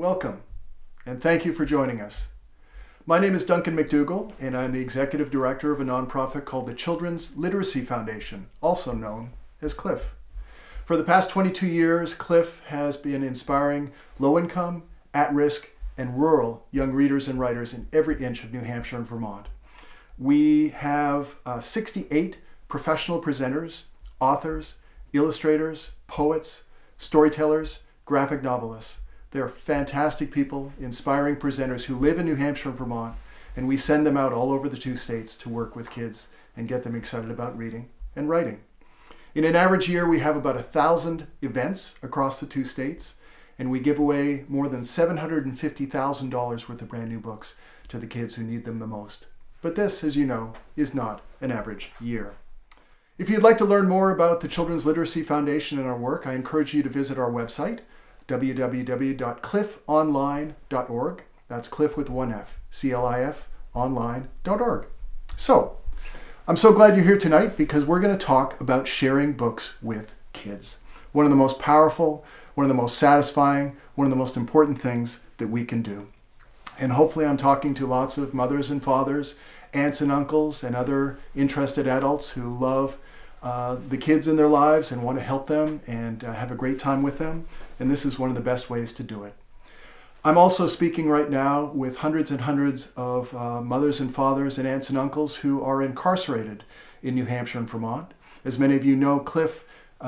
Welcome, and thank you for joining us. My name is Duncan McDougall, and I'm the Executive Director of a nonprofit called the Children's Literacy Foundation, also known as CLiF. For the past 22 years, CLiF has been inspiring low-income, at-risk, and rural young readers and writers in every inch of New Hampshire and Vermont. We have 68 professional presenters, authors, illustrators, poets, storytellers, graphic novelists. They're fantastic people, inspiring presenters who live in New Hampshire and Vermont, and we send them out all over the two states to work with kids and get them excited about reading and writing. In an average year, we have about 1,000 events across the two states, and we give away more than $750,000 worth of brand new books to the kids who need them the most. But this, as you know, is not an average year. If you'd like to learn more about the Children's Literacy Foundation and our work, I encourage you to visit our website, www.clifonline.org. That's CLiF with one F, C-L-I-F, online.org. So, I'm so glad you're here tonight because we're going to talk about sharing books with kids. One of the most powerful, one of the most satisfying, one of the most important things that we can do. And hopefully I'm talking to lots of mothers and fathers, aunts and uncles, and other interested adults who love the kids in their lives and want to help them and have a great time with them. And this is one of the best ways to do it. I'm also speaking right now with hundreds and hundreds of mothers and fathers and aunts and uncles who are incarcerated in New Hampshire and Vermont. As many of you know, CLiF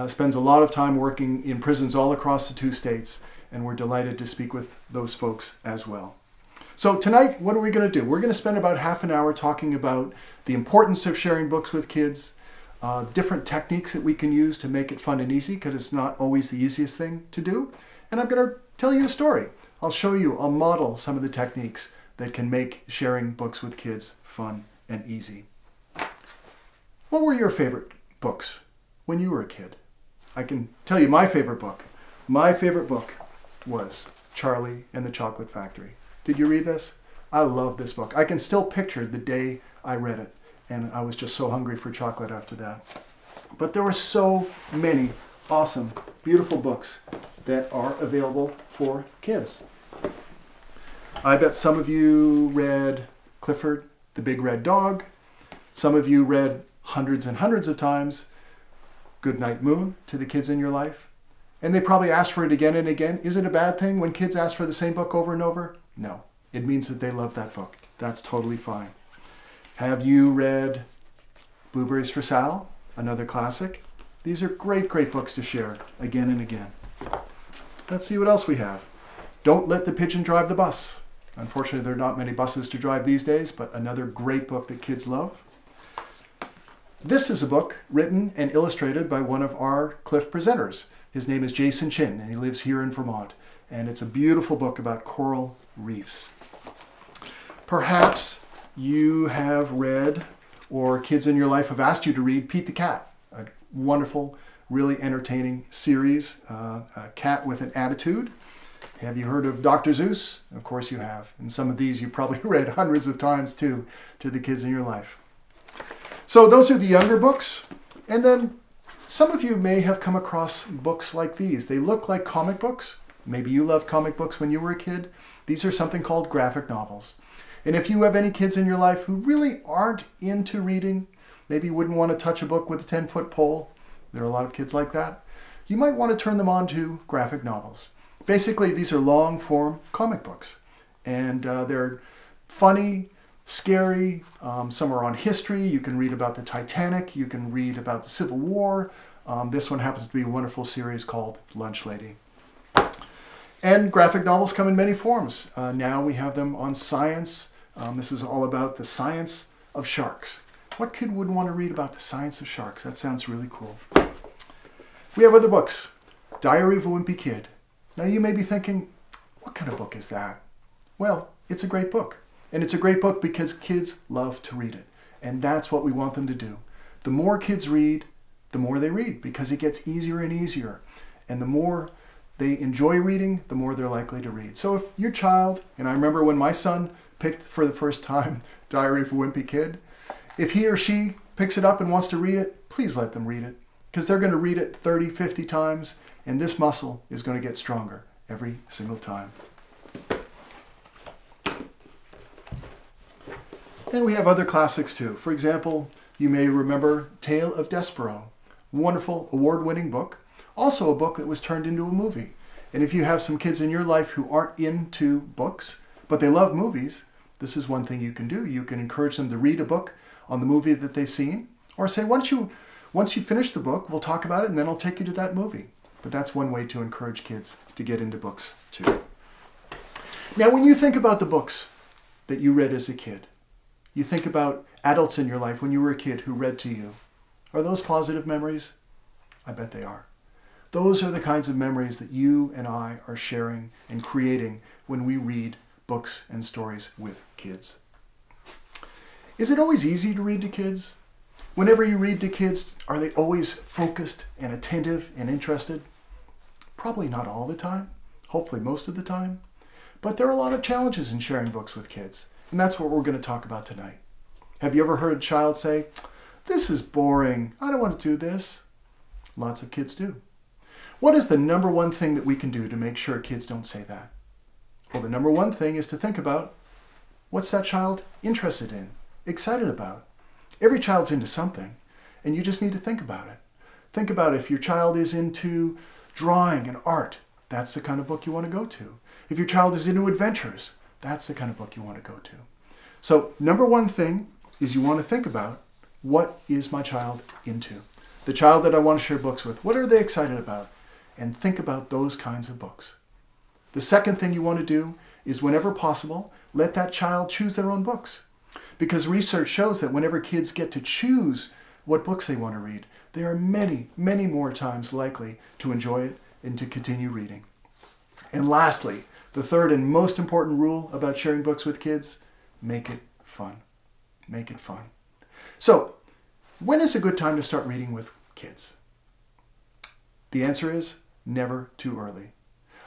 spends a lot of time working in prisons all across the two states, and we're delighted to speak with those folks as well. So tonight, what are we going to do? We're going to spend about half an hour talking about the importance of sharing books with kids, different techniques that we can use to make it fun and easy, because it's not always the easiest thing to do. And I'm going to tell you a story. I'll show you, I'll model some of the techniques that can make sharing books with kids fun and easy. What were your favorite books when you were a kid? I can tell you my favorite book. My favorite book was Charlie and the Chocolate Factory. Did you read this? I love this book. I can still picture the day I read it, and I was just so hungry for chocolate after that. But there were so many awesome, beautiful books that are available for kids. I bet some of you read Clifford the Big Red Dog. Some of you read hundreds and hundreds of times Goodnight Moon to the kids in your life. And they probably asked for it again and again. Is it a bad thing when kids ask for the same book over and over? No. It means that they love that book. That's totally fine. Have you read Blueberries for Sal? Another classic. These are great, great books to share again and again. Let's see what else we have. Don't Let the Pigeon Drive the Bus. Unfortunately, there are not many buses to drive these days, but another great book that kids love. This is a book written and illustrated by one of our CLiF presenters. His name is Jason Chin, and he lives here in Vermont. And it's a beautiful book about coral reefs. Perhaps you have read, or kids in your life have asked you to read, Pete the Cat, a wonderful, really entertaining series, a cat with an attitude. Have you heard of Dr. Seuss? Of course you have. And some of these you probably read hundreds of times too, to the kids in your life. So those are the younger books. And then some of you may have come across books like these. They look like comic books. Maybe you loved comic books when you were a kid. These are something called graphic novels. And if you have any kids in your life who really aren't into reading, maybe wouldn't want to touch a book with a 10-foot pole, there are a lot of kids like that, you might want to turn them on to graphic novels. Basically, these are long-form comic books. And they're funny, scary, some are on history. You can read about the Titanic, you can read about the Civil War. This one happens to be a wonderful series called Lunch Lady. And graphic novels come in many forms. Now we have them on science. This is all about the science of sharks. What kid wouldn't want to read about the science of sharks? That sounds really cool. We have other books. Diary of a Wimpy Kid. Now you may be thinking, what kind of book is that? Well, it's a great book. And it's a great book because kids love to read it. And that's what we want them to do. The more kids read, the more they read, because it gets easier and easier. And the more they enjoy reading, the more they're likely to read. So if your child, and I remember when my son picked for the first time Diary of a Wimpy Kid, if he or she picks it up and wants to read it, please let them read it, because they're going to read it 30, 50 times, and this muscle is going to get stronger every single time. And we have other classics too. For example, you may remember Tale of Despero. Wonderful award-winning book. Also a book that was turned into a movie. And if you have some kids in your life who aren't into books, but they love movies, this is one thing you can do. You can encourage them to read a book on the movie that they've seen, or say, once you finish the book, we'll talk about it and then I'll take you to that movie. But that's one way to encourage kids to get into books too. Now, when you think about the books that you read as a kid, you think about adults in your life when you were a kid who read to you. Are those positive memories? I bet they are. Those are the kinds of memories that you and I are sharing and creating when we read books and stories with kids. Is it always easy to read to kids? Whenever you read to kids, are they always focused and attentive and interested? Probably not all the time, hopefully most of the time. But there are a lot of challenges in sharing books with kids, and that's what we're going to talk about tonight. Have you ever heard a child say, "This is boring, I don't want to do this"? Lots of kids do. What is the number one thing that we can do to make sure kids don't say that? Well, the number one thing is to think about, what's that child interested in, excited about? Every child's into something, and you just need to think about it. Think about if your child is into drawing and art, that's the kind of book you want to go to. If your child is into adventures, that's the kind of book you want to go to. So, number one thing is you want to think about, what is my child into? The child that I want to share books with, what are they excited about? And think about those kinds of books. The second thing you want to do is, whenever possible, let that child choose their own books. Because research shows that whenever kids get to choose what books they want to read, they are many, many more times likely to enjoy it and to continue reading. And lastly, the third and most important rule about sharing books with kids, make it fun. Make it fun. So, when is a good time to start reading with kids? The answer is never too early.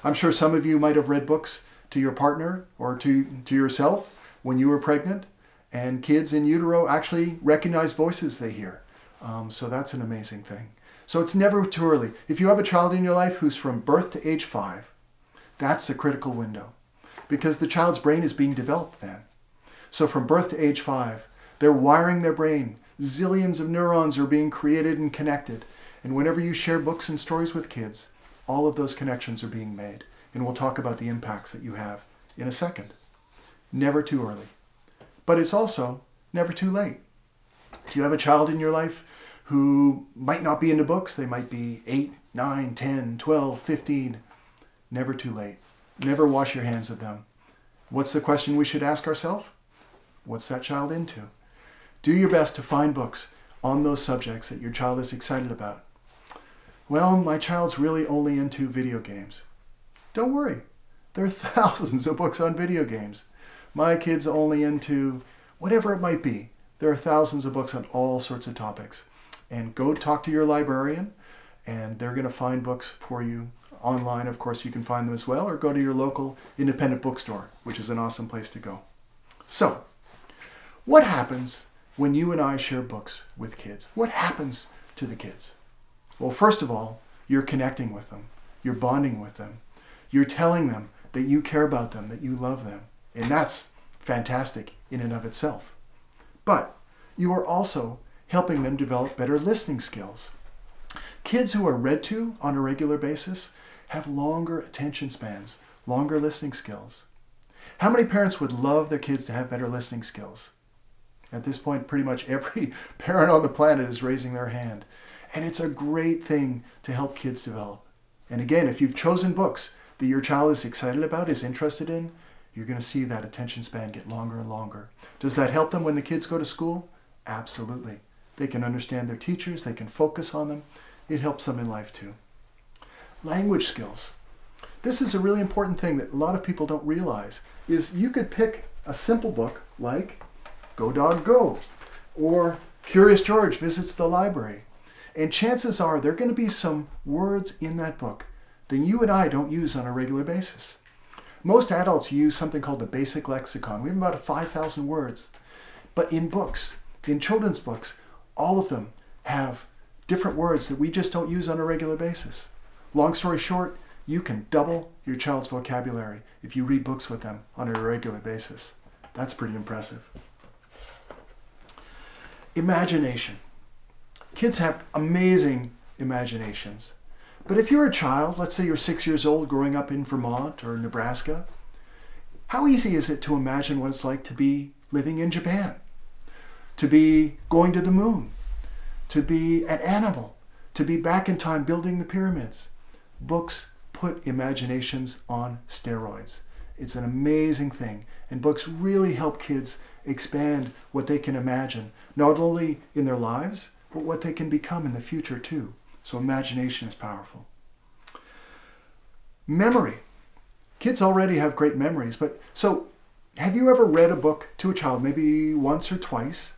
I'm sure some of you might have read books to your partner or to yourself when you were pregnant, and kids in utero actually recognize voices they hear. So that's an amazing thing. So it's never too early. If you have a child in your life who's from birth to age 5, that's the critical window, because the child's brain is being developed then. So from birth to age 5, they're wiring their brain. Zillions of neurons are being created and connected. And whenever you share books and stories with kids, all of those connections are being made. And we'll talk about the impacts that you have in a second. Never too early. But it's also never too late. Do you have a child in your life who might not be into books? They might be 8, 9, 10, 12, 15. Never too late. Never wash your hands of them. What's the question we should ask ourselves? What's that child into? Do your best to find books on those subjects that your child is excited about. Well, my child's really only into video games. Don't worry. There are thousands of books on video games. My kid's only into whatever it might be. There are thousands of books on all sorts of topics. And go talk to your librarian, and they're going to find books for you online. Of course, you can find them as well, or go to your local independent bookstore, which is an awesome place to go. So, what happens when you and I share books with kids? What happens to the kids? Well, first of all, you're connecting with them. You're bonding with them. You're telling them that you care about them, that you love them. And that's fantastic in and of itself. But you are also helping them develop better listening skills. Kids who are read to on a regular basis have longer attention spans, longer listening skills. How many parents would love their kids to have better listening skills? At this point, pretty much every parent on the planet is raising their hand. And it's a great thing to help kids develop. And again, if you've chosen books that your child is excited about, is interested in, you're going to see that attention span get longer and longer. Does that help them when the kids go to school? Absolutely. They can understand their teachers, they can focus on them. It helps them in life too. Language skills. This is a really important thing that a lot of people don't realize, is you could pick a simple book like Go Dog Go, or Curious George Visits the Library. And chances are there are going to be some words in that book that you and I don't use on a regular basis. Most adults use something called the basic lexicon. We have about 5,000 words. But in books, in children's books, all of them have different words that we just don't use on a regular basis. Long story short, you can double your child's vocabulary if you read books with them on a regular basis. That's pretty impressive. Imagination. Kids have amazing imaginations. But if you're a child, let's say you're 6 years old growing up in Vermont or Nebraska, how easy is it to imagine what it's like to be living in Japan, to be going to the moon, to be an animal, to be back in time building the pyramids? Books put imaginations on steroids. It's an amazing thing. And books really help kids expand what they can imagine, not only in their lives, but what they can become in the future too. So imagination is powerful. Memory. Kids already have great memories, but so have you ever read a book to a child, maybe once or twice,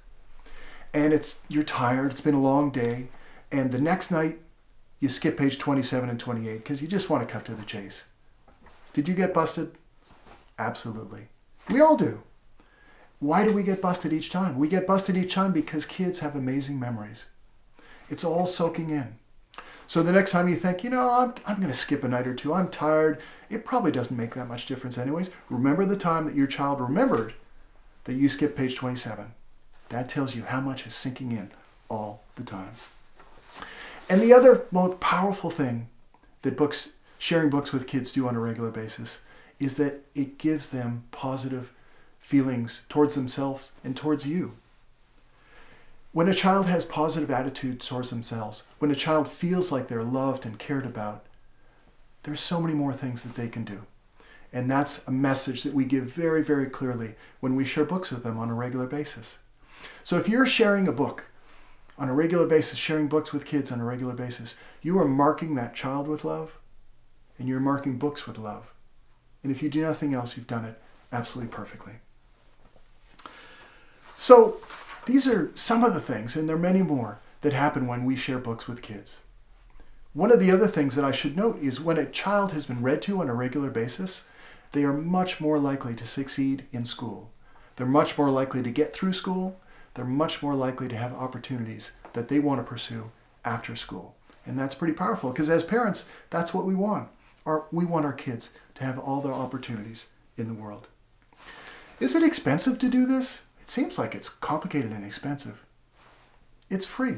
and you're tired, it's been a long day, and the next night you skip page 27 and 28 because you just want to cut to the chase? Did you get busted? Absolutely. We all do. Why do we get busted each time? We get busted each time because kids have amazing memories. It's all soaking in. So the next time you think, I'm going to skip a night or two, I'm tired, it probably doesn't make that much difference anyways. Remember the time that your child remembered that you skipped page 27. That tells you how much is sinking in all the time. And the other most powerful thing that sharing books with kids do on a regular basis is that it gives them positive feelings towards themselves and towards you. When a child has positive attitude towards themselves, when a child feels like they're loved and cared about, there's so many more things that they can do. And that's a message that we give very, very clearly when we share books with them on a regular basis. So if you're sharing a book on a regular basis, sharing books with kids on a regular basis, you are marking that child with love, and you're marking books with love. And if you do nothing else, you've done it absolutely perfectly. So these are some of the things, and there are many more, that happen when we share books with kids. One of the other things that I should note is when a child has been read to on a regular basis, they are much more likely to succeed in school. They're much more likely to get through school. They're much more likely to have opportunities that they want to pursue after school. And that's pretty powerful because as parents, that's what we want. We want our kids to have all the opportunities in the world. Is it expensive to do this? It seems like it's complicated and expensive. It's free.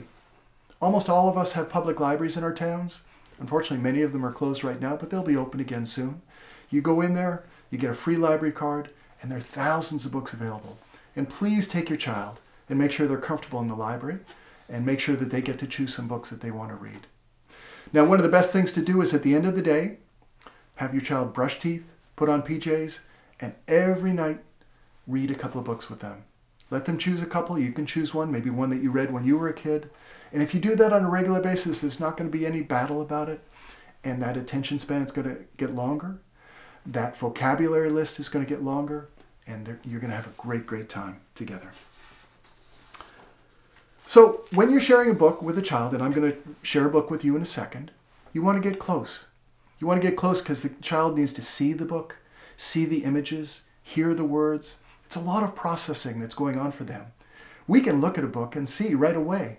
Almost all of us have public libraries in our towns. Unfortunately, many of them are closed right now, but they'll be open again soon. You go in there, you get a free library card, and there are thousands of books available. And please take your child and make sure they're comfortable in the library and make sure that they get to choose some books that they want to read. Now, one of the best things to do is at the end of the day, have your child brush teeth, put on PJs, and every night read a couple of books with them. Let them choose a couple. You can choose one, maybe one that you read when you were a kid. And if you do that on a regular basis, there's not going to be any battle about it. And that attention span is going to get longer. That vocabulary list is going to get longer. And you're going to have a great, great time together. So when you're sharing a book with a child, and I'm going to share a book with you in a second, you want to get close. You want to get close because the child needs to see the book, see the images, hear the words. It's a lot of processing that's going on for them. We can look at a book and see right away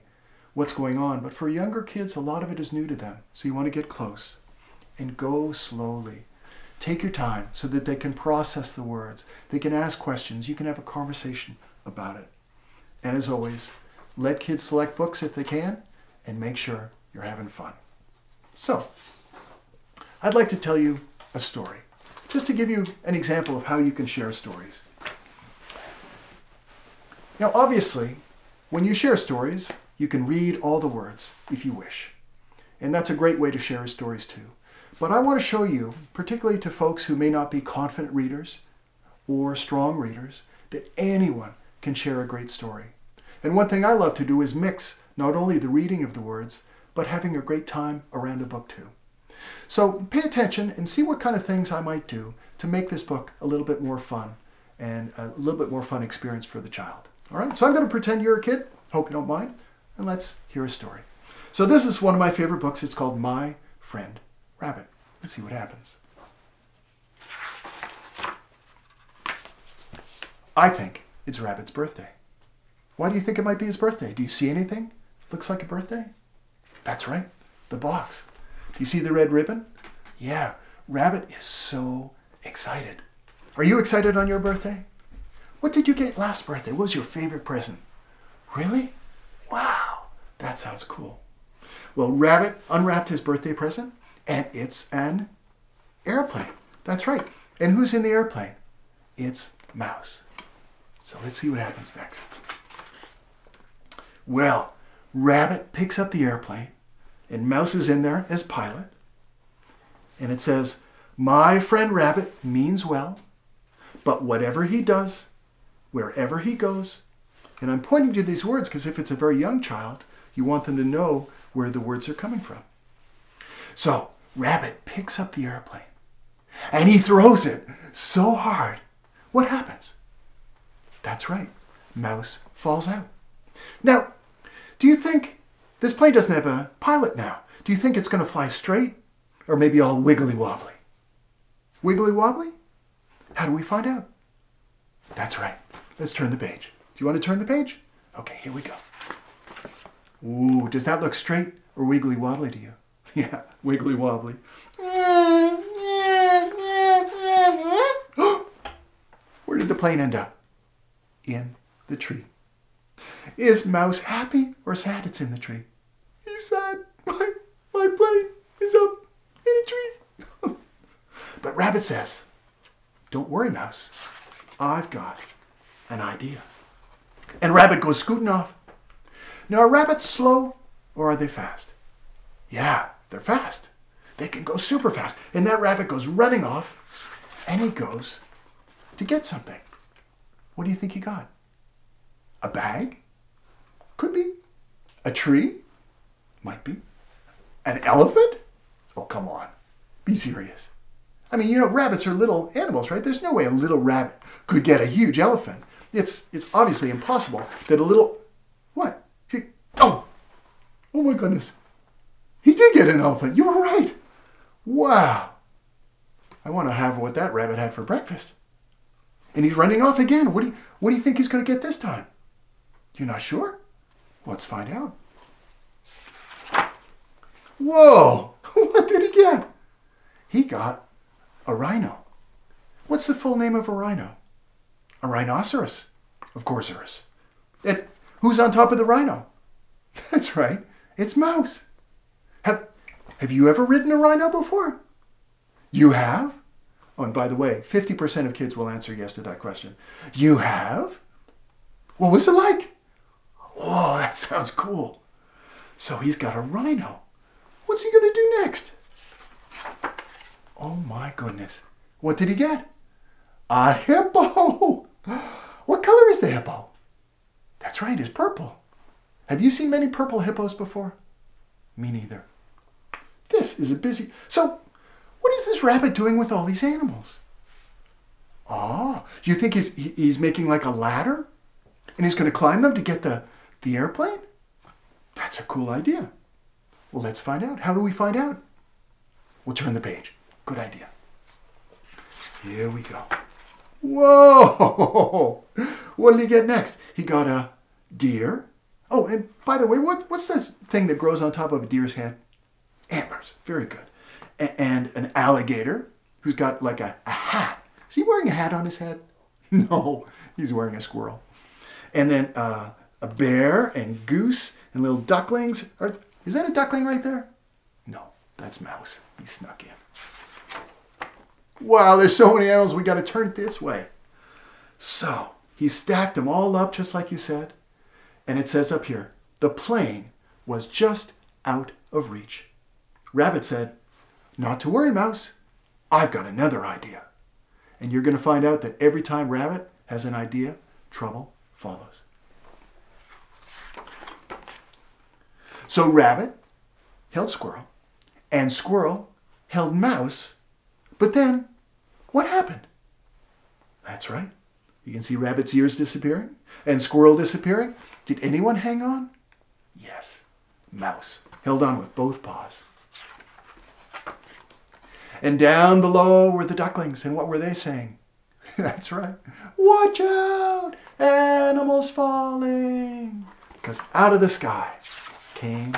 what's going on, but for younger kids, a lot of it is new to them. So you want to get close and go slowly. Take your time so that they can process the words. They can ask questions. You can have a conversation about it. And as always, let kids select books if they can, and make sure you're having fun. So, I'd like to tell you a story, just to give you an example of how you can share stories. Now, obviously, when you share stories, you can read all the words if you wish. And that's a great way to share stories too. But I want to show you, particularly to folks who may not be confident readers or strong readers, that anyone can share a great story. And one thing I love to do is mix not only the reading of the words, but having a great time around a book too. So pay attention and see what kind of things I might do to make this book a little bit more fun and a little bit more fun experience for the child. All right, so I'm going to pretend you're a kid. Hope you don't mind. And let's hear a story. So this is one of my favorite books. It's called My Friend Rabbit. Let's see what happens. I think it's Rabbit's birthday. Why do you think it might be his birthday? Do you see anything? Looks like a birthday? That's right, the box. Do you see the red ribbon? Yeah, Rabbit is so excited. Are you excited on your birthday? What did you get last birthday? What was your favorite present? Really? That sounds cool. Well, Rabbit unwrapped his birthday present, and it's an airplane. That's right. And who's in the airplane? It's Mouse. So let's see what happens next. Well, Rabbit picks up the airplane, and Mouse is in there as pilot. And it says, "My friend Rabbit means well, but whatever he does, wherever he goes," and I'm pointing to these words because if it's a very young child, you want them to know where the words are coming from. So Rabbit picks up the airplane and he throws it so hard. What happens? That's right. Mouse falls out. Now, do you think this plane doesn't have a pilot now? Do you think it's going to fly straight or maybe all wiggly wobbly? Wiggly wobbly? How do we find out? That's right. Let's turn the page. Do you want to turn the page? Okay, here we go. Ooh, does that look straight or wiggly wobbly to you? Yeah, wiggly wobbly. Where did the plane end up? In the tree. Is Mouse happy or sad it's in the tree? He's sad. My plane is up in a tree. But Rabbit says, "Don't worry, Mouse. I've got an idea." And Rabbit goes scooting off. Now, are rabbits slow or are they fast? Yeah, they're fast. They can go super fast. And that rabbit goes running off and he goes to get something. What do you think he got? A bag? Could be. A tree? Might be. An elephant? Oh, come on. Be serious. I mean, you know, rabbits are little animals, right? There's no way a little rabbit could get a huge elephant. It's obviously impossible that a little... What? Oh my goodness. He did get an elephant. You were right. Wow. I want to have what that rabbit had for breakfast. And he's running off again. What do you think he's going to get this time? You're not sure? Let's find out. Whoa! What did he get? He got a rhino. What's the full name of a rhino? A rhinoceros. Of course there is. And who's on top of the rhino? That's right. It's Mouse. Have you ever ridden a rhino before? You have? Oh, and by the way, 50% of kids will answer yes to that question. You have? What was it like? Oh, that sounds cool. So he's got a rhino. What's he going to do next? Oh my goodness. What did he get? A hippo. What color is the hippo? That's right, it's purple. Have you seen many purple hippos before? Me neither. This is a busy... So, what is this rabbit doing with all these animals? Oh, do you think he's making like a ladder? And he's going to climb them to get the airplane? That's a cool idea. Well, let's find out. How do we find out? We'll turn the page. Good idea. Here we go. Whoa! What did he get next? He got a deer. Oh, and by the way, what's this thing that grows on top of a deer's head? Antlers. Very good. And an alligator who's got like a hat. Is he wearing a hat on his head? No, he's wearing a squirrel. And then a bear and goose and little ducklings. Is that a duckling right there? No, that's Mouse. He snuck in. Wow, there's so many animals. We got to turn it this way. So he stacked them all up just like you said. And it says up here, the plane was just out of reach. Rabbit said, "Not to worry, Mouse. I've got another idea." And you're going to find out that every time Rabbit has an idea, trouble follows. So Rabbit held Squirrel, and Squirrel held Mouse. But then, what happened? That's right. You can see Rabbit's ears disappearing and Squirrel disappearing. Did anyone hang on? Yes. Mouse held on with both paws. And down below were the ducklings. And what were they saying? That's right. Watch out! Animals falling! Because out of the sky came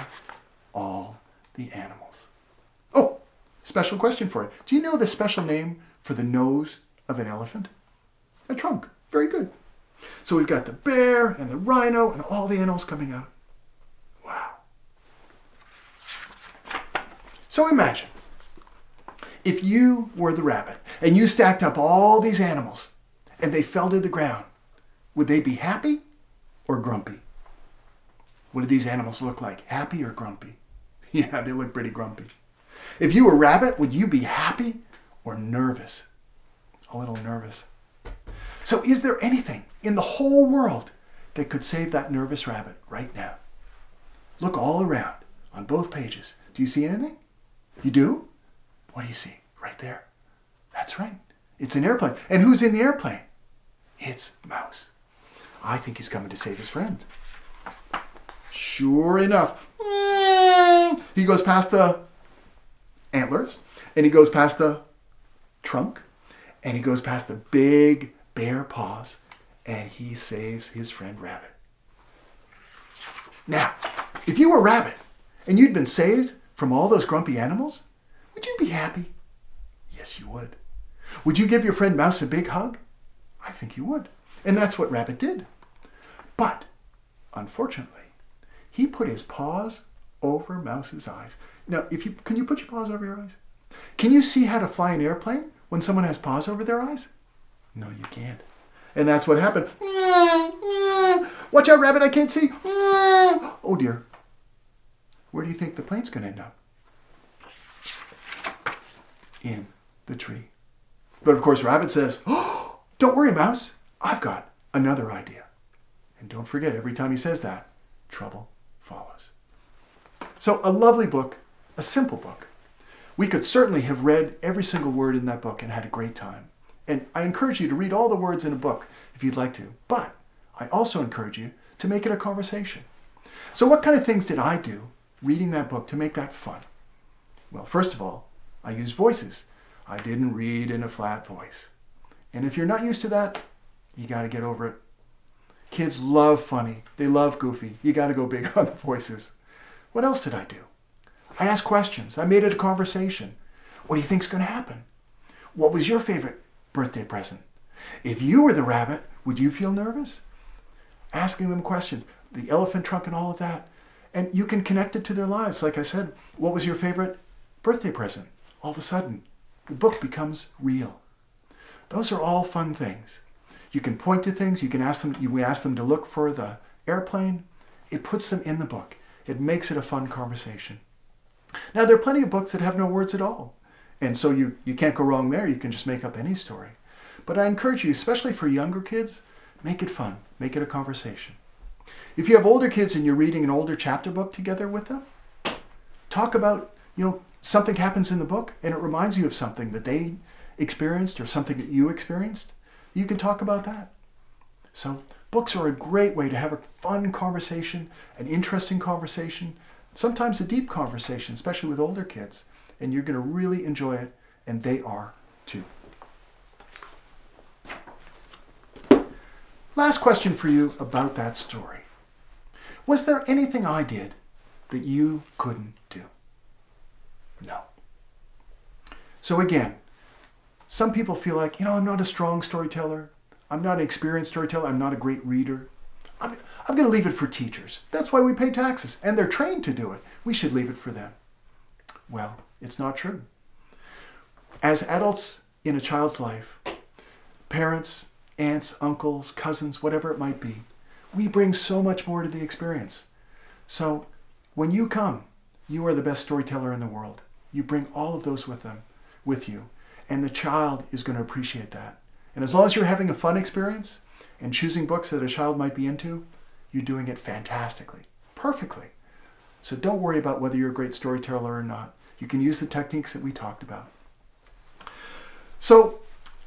all the animals. Oh, special question for you. Do you know the special name for the nose of an elephant? A trunk. Very good. So we've got the bear and the rhino and all the animals coming out. Wow. So imagine if you were the rabbit and you stacked up all these animals and they fell to the ground. Would they be happy or grumpy? What do these animals look like? Happy or grumpy? Yeah, they look pretty grumpy. If you were a rabbit, would you be happy or nervous? A little nervous. So is there anything in the whole world that could save that nervous rabbit right now? Look all around on both pages. Do you see anything? You do? What do you see? Right there. That's right. It's an airplane. And who's in the airplane? It's Mouse. I think he's coming to save his friend. Sure enough, he goes past the antlers, and he goes past the trunk, and he goes past the big bare paws, and he saves his friend Rabbit. Now, if you were Rabbit and you'd been saved from all those grumpy animals, would you be happy? Yes, you would. Would you give your friend Mouse a big hug? I think you would. And that's what Rabbit did. But, unfortunately, he put his paws over Mouse's eyes. Now, can you put your paws over your eyes? Can you see how to fly an airplane when someone has paws over their eyes? No, you can't. And that's what happened. Watch out, Rabbit, I can't see. Oh, dear. Where do you think the plane's going to end up? In the tree. But, of course, Rabbit says, oh, don't worry, Mouse. I've got another idea. And don't forget, every time he says that, trouble follows. So a lovely book, a simple book. We could certainly have read every single word in that book and had a great time. And I encourage you to read all the words in a book if you'd like to. But I also encourage you to make it a conversation. So what kind of things did I do reading that book to make that fun? Well, first of all, I used voices. I didn't read in a flat voice. And if you're not used to that, you got to get over it. Kids love funny. They love goofy. You got to go big on the voices. What else did I do? I asked questions. I made it a conversation. What do you think's going to happen? What was your favorite birthday present? If you were the rabbit, would you feel nervous? Asking them questions, the elephant trunk and all of that. And you can connect it to their lives. Like I said, what was your favorite birthday present? All of a sudden, the book becomes real. Those are all fun things. You can point to things. You can ask them. We ask them to look for the airplane. It puts them in the book. It makes it a fun conversation. Now, there are plenty of books that have no words at all. And so you can't go wrong there. You can just make up any story. But I encourage you, especially for younger kids, make it fun. Make it a conversation. If you have older kids and you're reading an older chapter book together with them, talk about, something happens in the book and it reminds you of something that they experienced or something that you experienced. You can talk about that. So books are a great way to have a fun conversation, an interesting conversation, sometimes a deep conversation, especially with older kids. And you're going to really enjoy it, and they are too. Last question for you about that story. Was there anything I did that you couldn't do? No. So again, some people feel like, I'm not a strong storyteller. I'm not an experienced storyteller. I'm not a great reader. I'm going to leave it for teachers. That's why we pay taxes, and they're trained to do it. We should leave it for them. Well, it's not true. As adults in a child's life, parents, aunts, uncles, cousins, whatever it might be, we bring so much more to the experience. So when you come, you are the best storyteller in the world. You bring all of those with you, and the child is going to appreciate that. And as long as you're having a fun experience and choosing books that a child might be into, you're doing it fantastically, perfectly. So don't worry about whether you're a great storyteller or not. You can use the techniques that we talked about. So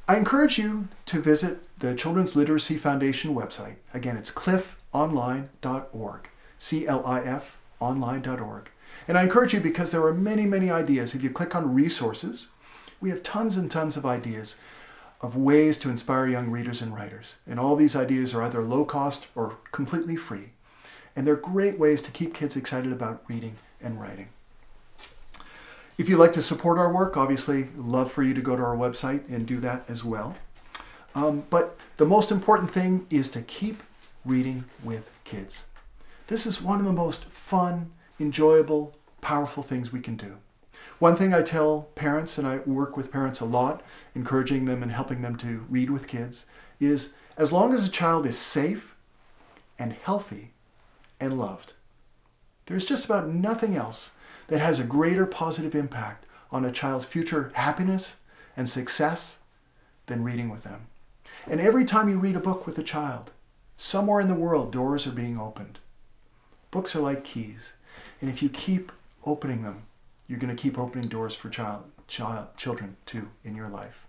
I encourage you to visit the Children's Literacy Foundation website. Again, it's clifonline.org, C-L-I-F online.org. And I encourage you because there are many, many ideas. If you click on resources, we have tons and tons of ideas of ways to inspire young readers and writers. And all these ideas are either low cost or completely free. And they're great ways to keep kids excited about reading and writing. If you'd like to support our work, obviously, love for you to go to our website and do that as well. But the most important thing is to keep reading with kids. This is one of the most fun, enjoyable, powerful things we can do. One thing I tell parents, and I work with parents a lot, encouraging them and helping them to read with kids, is as long as a child is safe and healthy and loved, there's just about nothing else that has a greater positive impact on a child's future happiness and success than reading with them. And every time you read a book with a child, somewhere in the world, doors are being opened. Books are like keys. And if you keep opening them, you're going to keep opening doors for children too in your life.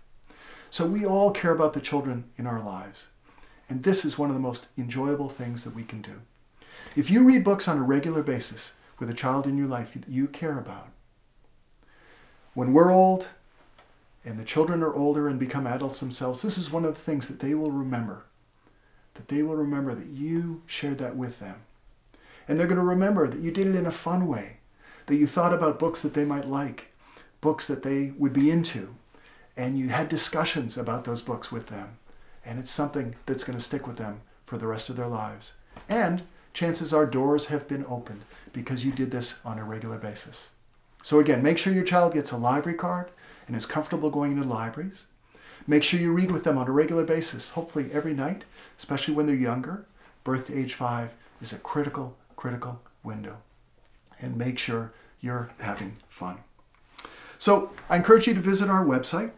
So we all care about the children in our lives. And this is one of the most enjoyable things that we can do. If you read books on a regular basis with a child in your life that you care about, when we're old and the children are older and become adults themselves, this is one of the things that they will remember. That they will remember that you shared that with them. And they're going to remember that you did it in a fun way. That you thought about books that they might like, books that they would be into, and you had discussions about those books with them. And it's something that's going to stick with them for the rest of their lives. And chances are doors have been opened because you did this on a regular basis. So again, make sure your child gets a library card and is comfortable going into libraries. Make sure you read with them on a regular basis, hopefully every night, especially when they're younger. Birth to age 5 is a critical window. And make sure you're having fun. So I encourage you to visit our website.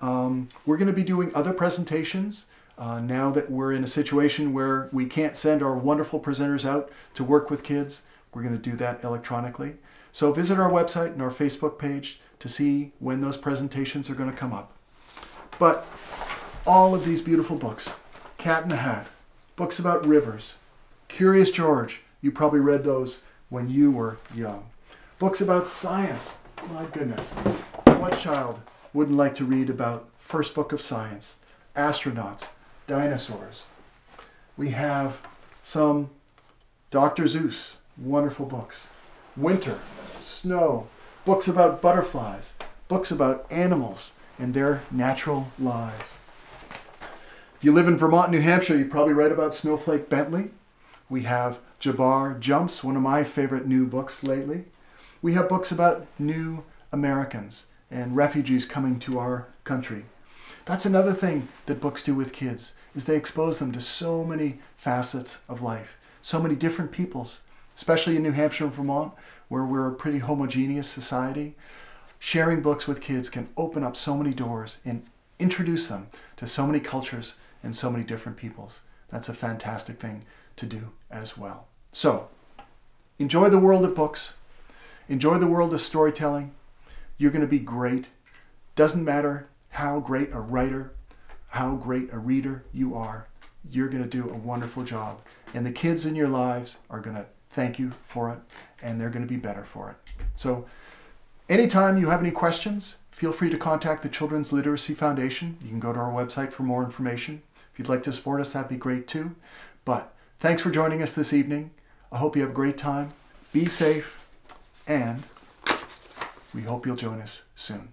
We're going to be doing other presentations now that we're in a situation where we can't send our wonderful presenters out to work with kids. We're going to do that electronically. So visit our website and our Facebook page to see when those presentations are going to come up. But all of these beautiful books, Cat in the Hat, books about rivers, Curious George, you probably read those when you were young. Books about science, my goodness. What child wouldn't like to read about first book of science, astronauts, dinosaurs? We have some Dr. Seuss, wonderful books. Winter, snow, books about butterflies, books about animals and their natural lives. If you live in Vermont, New Hampshire, you probably read about Snowflake Bentley. We have Jabbar Jumps, one of my favorite new books lately. We have books about new Americans and refugees coming to our country. That's another thing that books do with kids, is they expose them to so many facets of life, so many different peoples, especially in New Hampshire and Vermont, where we're a pretty homogeneous society. Sharing books with kids can open up so many doors and introduce them to so many cultures and so many different peoples. That's a fantastic thing to do as well. So, enjoy the world of books. Enjoy the world of storytelling. You're going to be great. Doesn't matter how great a writer, how great a reader you are. You're going to do a wonderful job. And the kids in your lives are going to thank you for it, and they're going to be better for it. So, anytime you have any questions, feel free to contact the Children's Literacy Foundation. You can go to our website for more information. If you'd like to support us, that'd be great too. But thanks for joining us this evening. I hope you have a great time. Be safe, and we hope you'll join us soon.